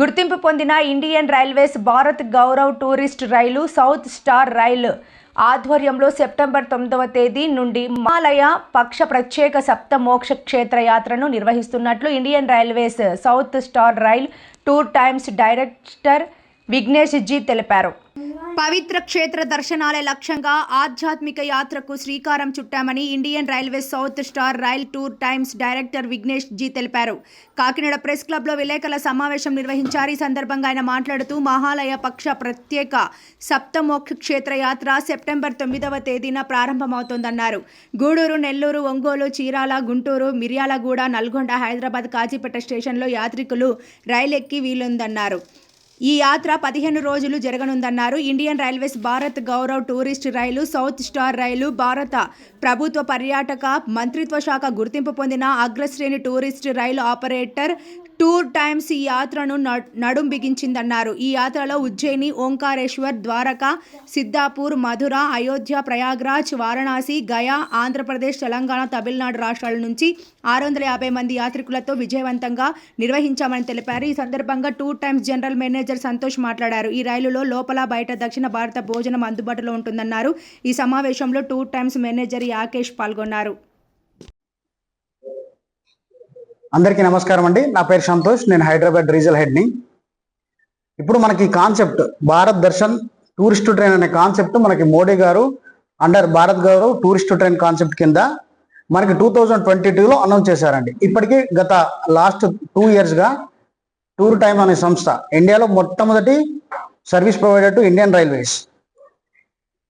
గుర్తింపు పొందిన Indian Railways Bharat Gaurav tourist rail south star rail ఆధ్వర్యంలో సెప్టెంబర్ 9వ తేదీ నుండి హిమాలయ పక్ష ప్రత్యేక సప్త మోక్ష క్షేత్ర యాత్రను నిర్వహిస్తున్నట్లు Indian Railways south star rail tour times director Vignesh ji తెలిపారు. పవిత్ర క్షేత్ర దర్శనాలే లక్ష్యంగా ఆధ్యాత్మిక యాత్రకు శ్రీకారం చుట్టామని Indian Railways south star rail tour times director Vignesh ji తెలిపారు. కాకినాడ ప్రెస్ క్లబ్లో విలేకరుల సమావేశం నిర్వహించారు. ఈ సందర్భంగా ఆయన మాట్లాడుతూ మహాలయ పక్ష ప్రత్యేక సప్తమోక్ష క్షేత్ర యాత్ర సెప్టెంబర్ 9వ తేదీన ప్రారంభమవుతోందన్నారు. గూడూరు, నెల్లూరు, ఒంగోలు, చీరాల, గుంటూరు, మిర్యాలగూడ, నల్గొండ, హైదరాబాద్, కాజీపేట స్టేషన్లో యాత్రికులు రైలు ఎక్కి వీలుందన్నారు. ఈ యాత్ర 15 రోజులు జరగనుందన్నారు. Indian Railways Bharat Gaurav tourist rail south star rail భారత ప్రభుత్వ పర్యాటక మంత్రిత్వ శాఖ గుర్తింపు పొందిన అగ్రశ్రేణి tourist rail operator tour times ఈ యాత్రను నడుం బిగించిందన్నారు. ఈ యాత్రలో ఉజ్జయిని, ఓంకారేశ్వర్, ద్వారకా, సిద్ధాపూర్, మధుర, అయోధ్య, ప్రయాగ్రాజ్, వారణాసి, గయా, ఆంధ్రప్రదేశ్, తెలంగాణ, తమిళనాడు రాష్ట్రాల నుంచి 650 మంది యాత్రికులతో విజయవంతంగా నిర్వహించామని తెలిపారు. ఈ సందర్భంగా tour times general manager Santosh మాట్లాడారు. ఈ రైలులో లోపల బయట దక్షిణ భారత భోజనం అందుబాటులో ఉంటుందన్నారు. ఈ సమావేశంలో టూర్ టైమ్స్ మేనేజర్ యాకేష్ పాల్గొన్నారు. అందరికీ నమస్కారం అండి. నా పేరు సంతోష్. నేను హైదరాబాద్ రీజనల్ హెడ్ని. ఇప్పుడు మనకి concept Bharat Darshan tourist train అనే కాన్సెప్ట్ మనకి మోడీ గారు under Bharat Gaurav tourist train concept కింద మనకి 2022లో అనౌన్స్ చేశారండి. ఇప్పటికీ గత లాస్ట్ 2 ఇయర్స్గా టూర్ టైమ్ అనే సంస్థ ఇండియాలో మొట్టమొదటి service provider to Indian railways.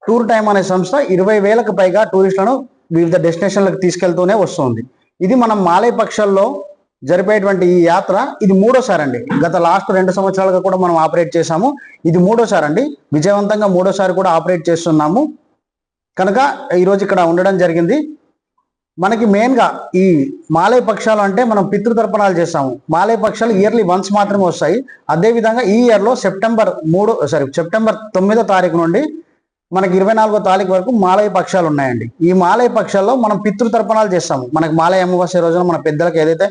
Tour time అనే సంస్థ 20,000కు పైగా టూరిస్టులను వివిధ డెస్టినేషన్లకు తీసుకెళ్తూనే వస్తుంది. ఇది మనం మాలయ పక్షాల్లో జరిపేటువంటి ఈ యాత్ర ఇది 3వసారి అండి. గత లాస్ట్ 2 సంవత్సరాలుగా కూడా మనం ఆపరేట్ చేశాము. ఇది 3వసారి అండి. విజయవంతంగా 3వసారి కూడా ఆపరేట్ చేస్తున్నాము. కనుక ఈరోజు ఇక్కడ ఉండడం జరిగింది. మనకి మెయిన్గా ఈ మాలయ పక్షాలు అంటే మనం పితృతర్పణాలు చేస్తాము. మాలయ పక్షాలు ఇయర్లీ వన్స్ మాత్రమే వస్తాయి. అదేవిధంగా ఈ ఇయర్లో సెప్టెంబర్ 9వ తారీఖు నుండి మనకి 24వ తారీఖు వరకు మాలయ పక్షాలు ఉన్నాయండి. ఈ మాలయ పక్షాల్లో మనం పితృతర్పణాలు చేస్తాము. మనకి మాలయ అమావాస్య రోజున మన పెద్దలకు ఏదైతే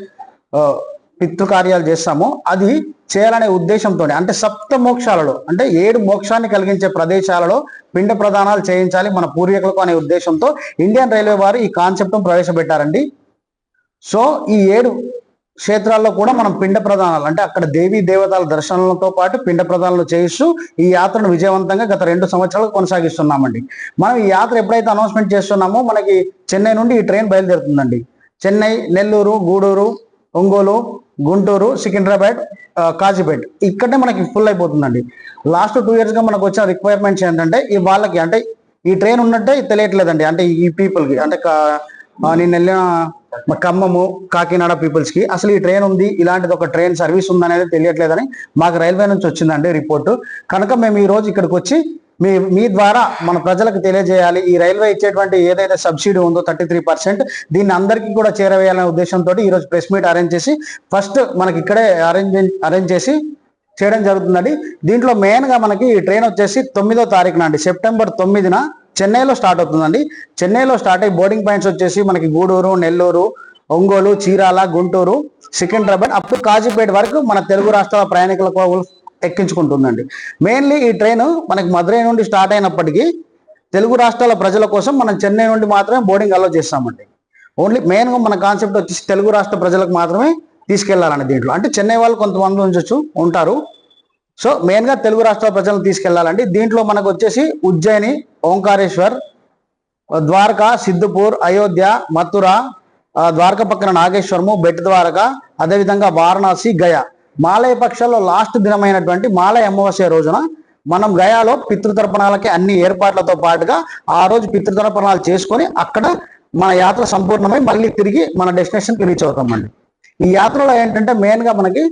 పితృకార్యాలు చేస్తామో అది చేయాలనే ఉద్దేశంతో అంటే సప్త మోక్షాలలో అంటే 7 మోక్షాన్ని కలిగించే ప్రదేశాలలో పిండ ప్రదానాలు చేయించాలి మన పూర్వీకులకు అనే ఉద్దేశంతో ఇండియన్ రైల్వే వారు ఈ కాన్సెప్ట్ను ప్రవేశపెట్టారండి. సో ఈ 7 క్షేత్రాల్లో కూడా మనం పిండ ప్రదానాలు అంటే అక్కడ దేవీ దేవతల దర్శనాలతో పాటు పిండ ప్రదానాలు చేయిస్తూ ఈ యాత్రను విజయవంతంగా గత 2 సంవత్సరాలు కొనసాగిస్తున్నామండి. మనం ఈ యాత్ర ఎప్పుడైతే అనౌన్స్మెంట్ చేస్తున్నామో మనకి చెన్నై నుండి ఈ ట్రైన్ బయలుదేరుతుందండి. చెన్నై, నెల్లూరు, గూడూరు, ఒంగోలు, గుంటూరు, సికింద్రాబాద్, కాజీపేట ఇక్కడే మనకి ఫుల్ అయిపోతుందండి. లాస్ట్ 2 ఇయర్స్గా మనకు వచ్చిన రిక్వైర్మెంట్స్ ఏంటంటే ఈ వాళ్ళకి అంటే ఈ ట్రైన్ ఉన్నట్టే తెలియట్లేదండి. అంటే ఈ పీపుల్కి అంటే నేను వెళ్ళిన ఖమ్మము, కాకినాడ పీపుల్స్కి అసలు ఈ ట్రైన్ ఉంది, ఇలాంటిది ఒక ట్రైన్ సర్వీస్ ఉంది అనేది తెలియట్లేదని మాకు రైల్వే నుంచి వచ్చిందండి రిపోర్టు. కనుక మేము ఈ రోజు ఇక్కడికి వచ్చి మీ ద్వారా మన ప్రజలకు తెలియజేయాలి. ఈ రైల్వే ఇచ్చేటువంటి ఏదైతే సబ్సిడీ ఉందో 33% దీన్ని అందరికీ కూడా చేరవేయాలనే ఉద్దేశంతో ఈరోజు ప్రెస్ మీట్ అరేంజ్ చేసి ఫస్ట్ మనకి ఇక్కడే అరేంజ్ చేసి చేయడం జరుగుతుందండి. దీంట్లో మెయిన్గా మనకి ఈ ట్రైన్ వచ్చేసి 9వ తారీఖున అండి సెప్టెంబర్ 9న చెన్నైలో స్టార్ట్ అవుతుందండి. చెన్నైలో స్టార్ట్ అయ్యి బోర్డింగ్ పాయింట్స్ వచ్చేసి మనకి గూడూరు, నెల్లూరు, ఒంగోలు, చీరాల, గుంటూరు, సికింద్రాబాద్ అప్ టు కాజీపేట వరకు మన తెలుగు రాష్ట్రాల ప్రయాణికులకు ఎక్కించుకుంటుందండి. మెయిన్లీ ఈ ట్రైన్ మనకి మదురై నుండి స్టార్ట్ అయినప్పటికీ తెలుగు రాష్ట్రాల ప్రజల కోసం మనం చెన్నై నుండి మాత్రమే బోర్డింగ్ అలో చేస్తామండి. ఓన్లీ మెయిన్గా మన కాన్సెప్ట్ వచ్చేసి తెలుగు రాష్ట్ర ప్రజలకు మాత్రమే తీసుకెళ్లాలండి. దీంట్లో అంటే చెన్నై వాళ్ళు కొంతమంది ఉంచొచ్చు ఉంటారు. సో మెయిన్గా తెలుగు రాష్ట్రాల ప్రజలను తీసుకెళ్లాలండి. దీంట్లో మనకు వచ్చేసి ఉజ్జయిని, ఓంకారేశ్వర్, ద్వారకా, సిద్ధపూర్, అయోధ్య, మథుర, ద్వారకా పక్కన నాగేశ్వరము, బెట్ ద్వారకా, అదేవిధంగా వారణాసి, గయా మాలయ పక్షాల్లో లాస్ట్ దినమైనటువంటి మాలయ అమావాస్య రోజున మనం గయాలో పితృతర్పణాలకి అన్ని ఏర్పాట్లతో పాటుగా ఆ రోజు పితృతర్పణాలు చేసుకొని అక్కడ మన యాత్ర సంపూర్ణమై మళ్ళీ తిరిగి మన డెస్టినేషన్కి రీచ్ అవుతామండి. ఈ యాత్రలో ఏంటంటే మెయిన్గా మనకి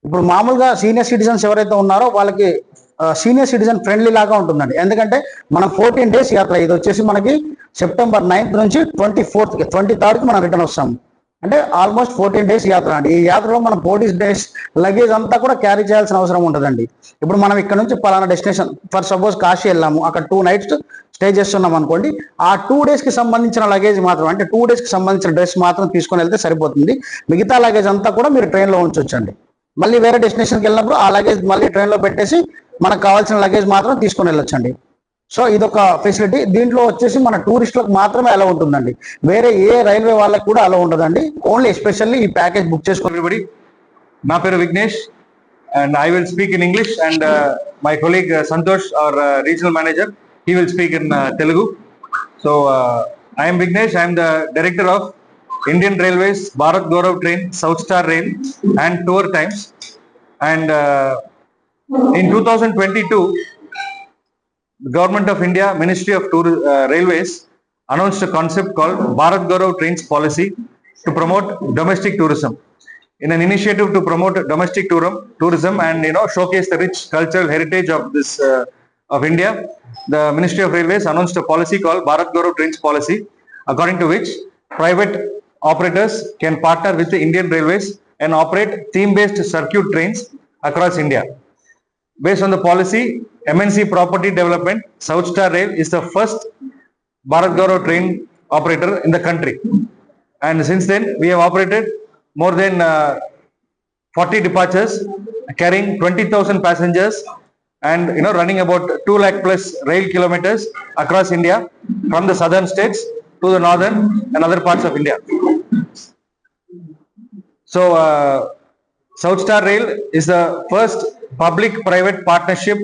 ఇప్పుడు మామూలుగా సీనియర్ సిటిజన్స్ ఎవరైతే ఉన్నారో వాళ్ళకి సీనియర్ సిటిజన్ ఫ్రెండ్లీ లాగా ఉంటుందండి. ఎందుకంటే మనం 14 డేస్ యాత్ర. ఇది వచ్చేసి మనకి సెప్టెంబర్ 9th నుంచి 23rd మనం రిటర్న్ వస్తాము. అంటే ఆల్మోస్ట్ 14 డేస్ యాత్ర అండి. ఈ యాత్రలో మనం 40 డేస్ లగేజ్ అంతా కూడా క్యారీ చేయాల్సిన అవసరం ఉంటుందండి. ఇప్పుడు మనం ఇక్కడ నుంచి పలానా డెస్టినేషన్ ఫర్ సపోజ్ కాశీ వెళ్ళాము, అక్కడ 2 nights స్టే చేస్తున్నాం అనుకోండి. ఆ 2 daysకి సంబంధించిన లగేజ్ మాత్రం అంటే 2 daysకి సంబంధించిన డ్రెస్ మాత్రం తీసుకొని వెళ్తే సరిపోతుంది. మిగతా లగేజ్ అంతా కూడా మీరు ట్రైన్లో ఉంచొచ్చండి. మళ్ళీ వేరే డెస్టినేషన్కి వెళ్ళినప్పుడు ఆ లగేజ్ మళ్ళీ ట్రైన్లో పెట్టేసి మనకు కావాల్సిన లగేజ్ మాత్రం తీసుకొని వెళ్ళొచ్చండి. సో ఇదొక ఫెసిలిటీ. దీంట్లో వచ్చేసి మన టూరిస్టులకు మాత్రమే అలా ఉంటుందండి, వేరే ఏ రైల్వే వాళ్ళకి కూడా అలా ఉండదండి. ఓన్లీ ఎస్పెషల్లీ ఈ ప్యాకేజ్ బుక్ చేసుకోండి. Everybody, నా పేరు Vignesh and I will speak in English and my colleague Santosh, our regional manager, he will speak in Telugu. So I am Vignesh. I am the director of Indian Railways Bharat Gaurav Train, South Star Rail and Tour Times. And in 2022, the Government of India, Ministry of Railways announced a concept called Bharat Gaurav Trains Policy to promote domestic tourism. In an initiative to promote domestic tourism and showcase the rich cultural heritage of this of India, the Ministry of Railways announced a policy called Bharat Gaurav Trains Policy, according to which private operators can partner with the Indian Railways and operate theme-based circuit trains across India. Based on the policy, MNC Property Development, South Star Rail is the first Bharat Gaurav train operator in the country. And since then, we have operated more than 40 departures, carrying 20,000 passengers and running about 2 lakh plus rail kilometers across India, from the southern states to the northern and other parts of India. So South Star Rail is the first public-private partnership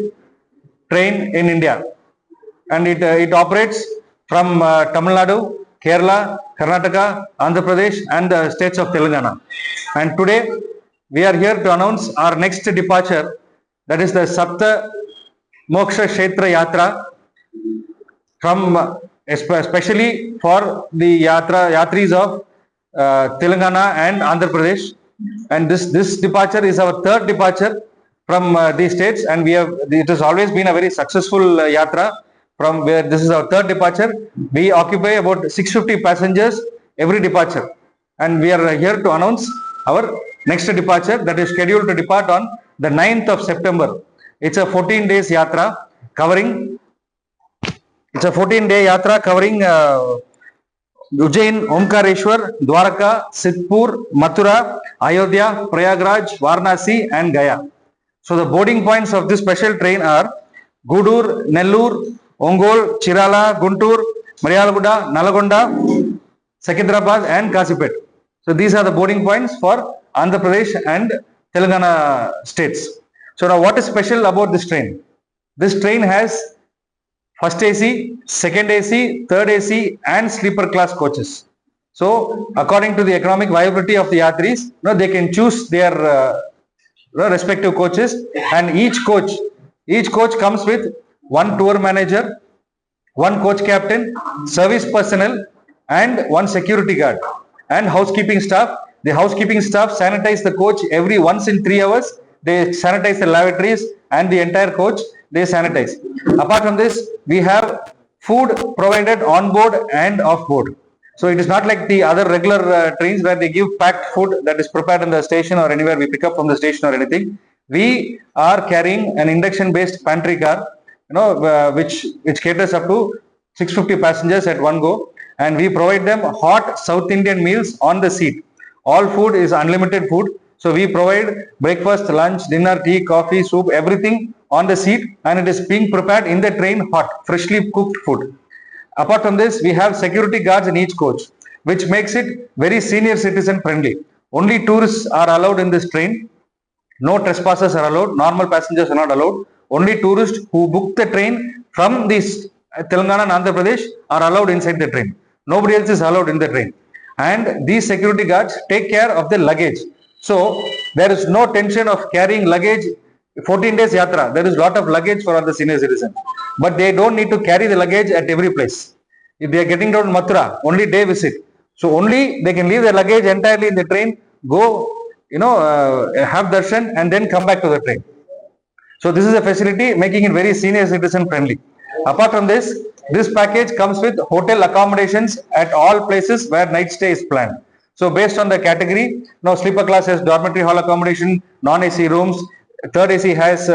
train in India, and it operates from Tamil Nadu, Kerala, Karnataka, Andhra Pradesh and the states of Telangana. And today we are here to announce our next departure, that is the Sapta Moksha Kshetra Yatra, from especially for the yatris of Telangana and Andhra Pradesh. And this departure is our third departure from these states, and it has always been a very successful yatra. From where this is our third departure, we occupy about 650 passengers every departure, and we are here to announce our next departure, that is scheduled to depart on the 9th of September. It's a 14 days yatra covering. It's a 14-day yatra covering Ujjain, Omkareshwar, Dwarka, Sidhpur, Mathura, Ayodhya, Prayagraj, Varanasi and Gaya. So the boarding points of this special train are Gudur, Nellore, Ongole, Chirala, Guntur, Maryalaguda, Nalagonda, Secunderabad and Kazipet. So these are the boarding points for Andhra Pradesh and Telangana states. So now what is special about this train? This train has first AC, second AC, third AC and sleeper class coaches. So according to the economic viability of the yatris, they can choose their respective coaches, and each coach comes with one tour manager, one coach captain, service personnel and one security guard and housekeeping staff. The housekeeping staff sanitize the coach every once in 3 hours. They sanitize the lavatories and the entire coach they sanitize. Apart from this, we have food provided on board and off board. So it is not like the other regular trains where they give packed food that is prepared in the station or anywhere we pick up from the station or anything. We are carrying an induction based pantry car, which caters up to 650 passengers at one go, and we provide them hot South Indian meals on the seat. All food is unlimited food, so we provide breakfast, lunch, dinner, tea, coffee, soup, everything on the seat, and it is being prepared in the train hot, freshly cooked food. Apart from this, we have security guards in each coach, which makes it very senior citizen friendly. Only tourists are allowed in this train. No trespassers are allowed. Normal passengers are not allowed. Only tourists who book the train from this Telangana and Andhra Pradesh are allowed inside the train. Nobody else is allowed in the train. And these security guards take care of the luggage. So there is no tension of carrying luggage. 14 days yatra, there is a lot of luggage for the senior citizens, but they don't need to carry the luggage at every place. If they are getting down Mathura, only day visit, so only they can leave their luggage entirely in the train, go have darshan and then come back to the train. So this is a facility making it very senior citizen friendly. Apart from this package comes with hotel accommodations at all places where night stay is planned. So based on the category, now sleeper class has dormitory hall accommodation, non-AC rooms, third AC has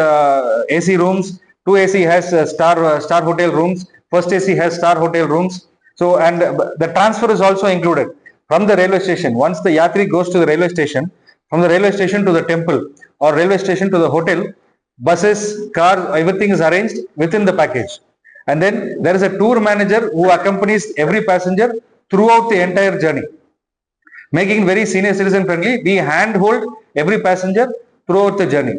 AC rooms, 2 AC has star hotel rooms, first AC has star hotel rooms. So and the transfer is also included from the railway station. Once the yatri goes to the railway station, from the railway station to the temple or railway station to the hotel. Buses, cars, everything is arranged within the package. And then there is a tour manager who accompanies every passenger throughout the entire journey, making it very senior citizen friendly. We handhold every passenger throughout the journey.